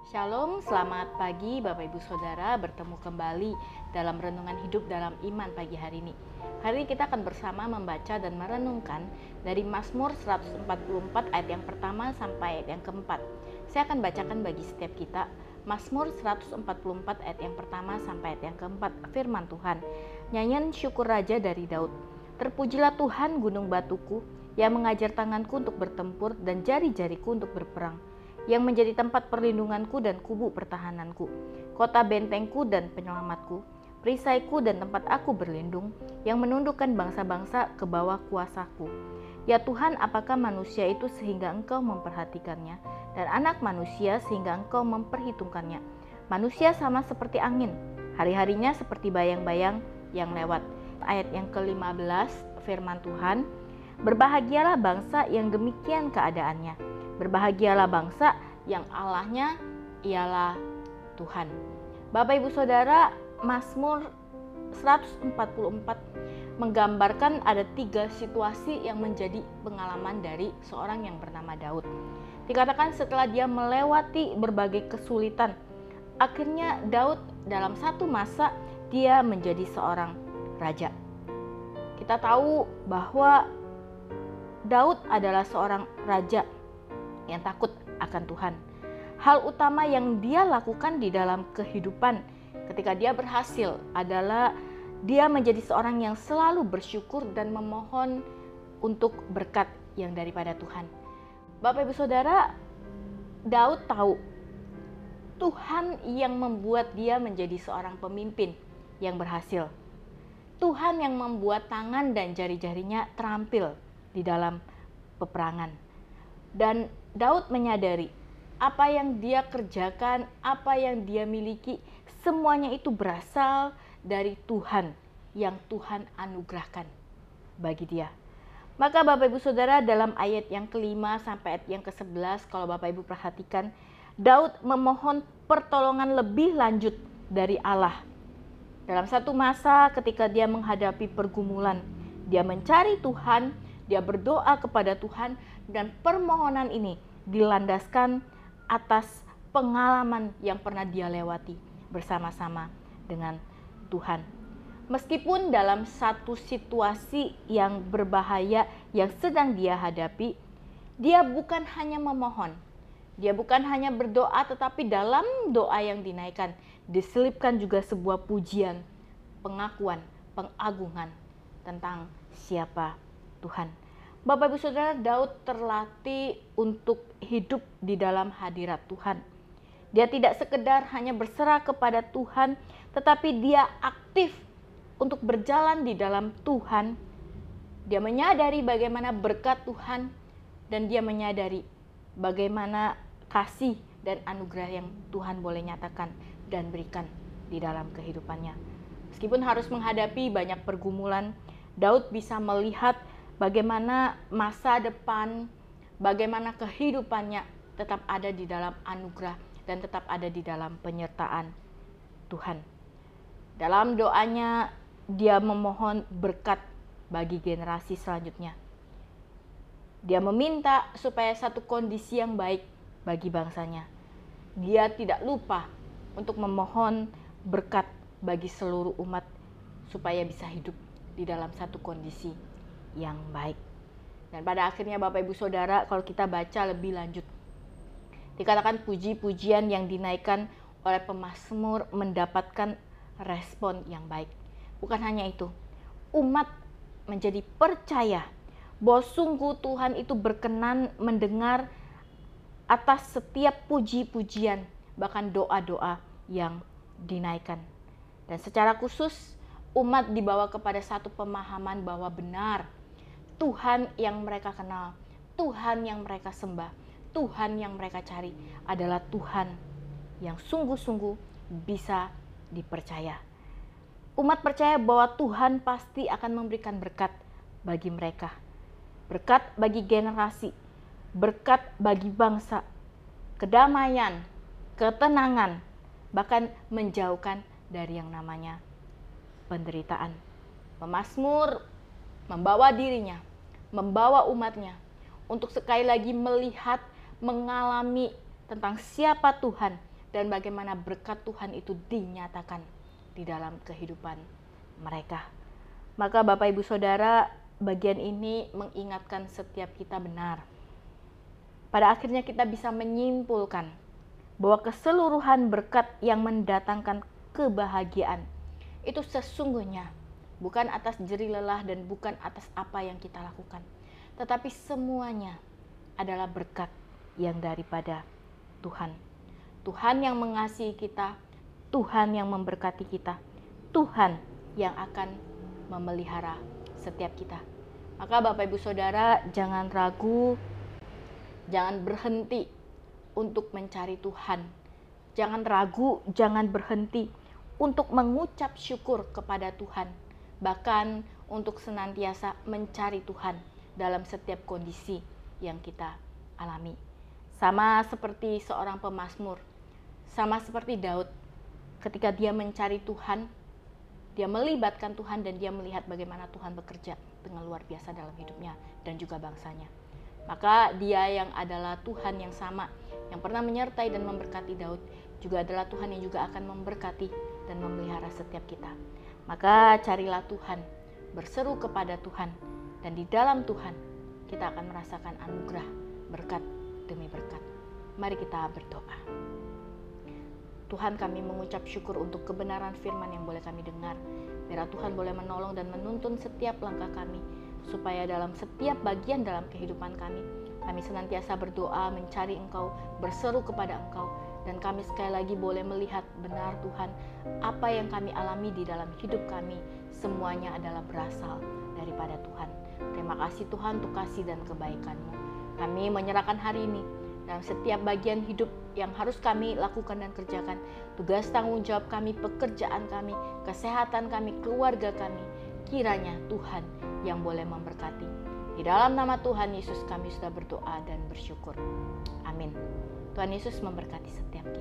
Shalom, selamat pagi Bapak Ibu Saudara, bertemu kembali dalam Renungan Hidup dalam Iman pagi hari ini. Hari ini kita akan bersama membaca dan merenungkan dari Mazmur 144 ayat yang pertama sampai ayat yang keempat. Saya akan bacakan bagi setiap kita Mazmur 144 ayat yang pertama sampai ayat yang keempat. Firman Tuhan, nyanyian syukur Raja dari Daud. Terpujilah Tuhan gunung batuku, yang mengajar tanganku untuk bertempur dan jari-jariku untuk berperang, yang menjadi tempat perlindunganku dan kubu pertahananku, kota bentengku dan penyelamatku, perisaiku dan tempat aku berlindung, yang menundukkan bangsa-bangsa ke bawah kuasaku. Ya Tuhan, apakah manusia itu sehingga Engkau memperhatikannya, dan anak manusia sehingga Engkau memperhitungkannya? Manusia sama seperti angin, hari-harinya seperti bayang-bayang yang lewat. Ayat yang ke-15, firman Tuhan, berbahagialah bangsa yang demikian keadaannya. Berbahagialah bangsa yang Allahnya ialah Tuhan. Bapak Ibu Saudara, Mazmur 144 menggambarkan ada 3 situasi yang menjadi pengalaman dari seorang yang bernama Daud. Dikatakan setelah dia melewati berbagai kesulitan, akhirnya Daud dalam satu masa dia menjadi seorang raja. Kita tahu bahwa Daud adalah seorang raja yang takut akan Tuhan. Hal utama yang dia lakukan di dalam kehidupan ketika dia berhasil adalah dia menjadi seorang yang selalu bersyukur dan memohon untuk berkat yang daripada Tuhan. Bapak Ibu Saudara, Daud tahu Tuhan yang membuat dia menjadi seorang pemimpin yang berhasil. Tuhan yang membuat tangan dan jari-jarinya terampil di dalam peperangan. Dan Daud menyadari apa yang dia kerjakan, apa yang dia miliki, semuanya itu berasal dari Tuhan yang Tuhan anugerahkan bagi dia. Maka Bapak Ibu Saudara, dalam ayat yang ke-5 sampai ayat yang ke-11, kalau Bapak Ibu perhatikan, Daud memohon pertolongan lebih lanjut dari Allah. Dalam satu masa ketika dia menghadapi pergumulan, dia mencari Tuhan, dia berdoa kepada Tuhan, dan permohonan ini dilandaskan atas pengalaman yang pernah dia lewati bersama-sama dengan Tuhan. Meskipun dalam satu situasi yang berbahaya yang sedang dia hadapi, dia bukan hanya memohon, dia bukan hanya berdoa, tetapi dalam doa yang dinaikkan diselipkan juga sebuah pujian, pengakuan, pengagungan tentang siapa Tuhan. Bapak Ibu Saudara, Daud terlatih untuk hidup di dalam hadirat Tuhan. Dia tidak sekedar hanya berserah kepada Tuhan, tetapi dia aktif untuk berjalan di dalam Tuhan. Dia menyadari bagaimana berkat Tuhan, dan dia menyadari bagaimana kasih dan anugerah yang Tuhan boleh nyatakan dan berikan di dalam kehidupannya. Meskipun harus menghadapi banyak pergumulan, Daud bisa melihat bagaimana masa depan, bagaimana kehidupannya tetap ada di dalam anugerah dan tetap ada di dalam penyertaan Tuhan. Dalam doanya, dia memohon berkat bagi generasi selanjutnya. Dia meminta supaya satu kondisi yang baik bagi bangsanya. Dia tidak lupa untuk memohon berkat bagi seluruh umat supaya bisa hidup di dalam satu kondisi yang baik. Dan pada akhirnya Bapak Ibu Saudara, kalau kita baca lebih lanjut, dikatakan puji-pujian yang dinaikkan oleh pemazmur mendapatkan respon yang baik. Bukan hanya itu, umat menjadi percaya bahwa sungguh Tuhan itu berkenan mendengar atas setiap puji-pujian, bahkan doa-doa yang dinaikkan. Dan secara khusus umat dibawa kepada satu pemahaman bahwa benar Tuhan yang mereka kenal, Tuhan yang mereka sembah, Tuhan yang mereka cari adalah Tuhan yang sungguh-sungguh bisa dipercaya. Umat percaya bahwa Tuhan pasti akan memberikan berkat bagi mereka, berkat bagi generasi, berkat bagi bangsa, kedamaian, ketenangan, bahkan menjauhkan dari yang namanya penderitaan. Pemazmur membawa dirinya, membawa umatnya untuk sekali lagi melihat, mengalami tentang siapa Tuhan dan bagaimana berkat Tuhan itu dinyatakan di dalam kehidupan mereka. Maka Bapak Ibu Saudara, bagian ini mengingatkan setiap kita benar. Pada akhirnya kita bisa menyimpulkan bahwa keseluruhan berkat yang mendatangkan kebahagiaan itu sesungguhnya bukan atas jerih lelah dan bukan atas apa yang kita lakukan, tetapi semuanya adalah berkat yang daripada Tuhan. Tuhan yang mengasihi kita, Tuhan yang memberkati kita, Tuhan yang akan memelihara setiap kita. Maka Bapak Ibu Saudara, jangan ragu, jangan berhenti untuk mencari Tuhan. Jangan ragu, jangan berhenti untuk mengucap syukur kepada Tuhan. Bahkan untuk senantiasa mencari Tuhan dalam setiap kondisi yang kita alami. Sama seperti seorang pemazmur, sama seperti Daud, ketika dia mencari Tuhan, dia melibatkan Tuhan dan dia melihat bagaimana Tuhan bekerja dengan luar biasa dalam hidupnya dan juga bangsanya. Maka dia yang adalah Tuhan yang sama, yang pernah menyertai dan memberkati Daud, juga adalah Tuhan yang juga akan memberkati dan memelihara setiap kita. Maka carilah Tuhan, berseru kepada Tuhan, dan di dalam Tuhan kita akan merasakan anugerah, berkat demi berkat. Mari kita berdoa. Tuhan, kami mengucap syukur untuk kebenaran firman yang boleh kami dengar. Biar Tuhan boleh menolong dan menuntun setiap langkah kami, supaya dalam setiap bagian dalam kehidupan kami senantiasa berdoa, mencari Engkau, berseru kepada Engkau, dan kami sekali lagi boleh melihat benar Tuhan, apa yang kami alami di dalam hidup kami, semuanya adalah berasal daripada Tuhan. Terima kasih Tuhan untuk kasih dan kebaikan-Mu. Kami menyerahkan hari ini dalam setiap bagian hidup yang harus kami lakukan dan kerjakan, tugas tanggung jawab kami, pekerjaan kami, kesehatan kami, keluarga kami, kiranya Tuhan yang boleh memberkati. Di dalam nama Tuhan Yesus kami sudah berdoa dan bersyukur. Amin. Tuhan Yesus memberkati setiap kita.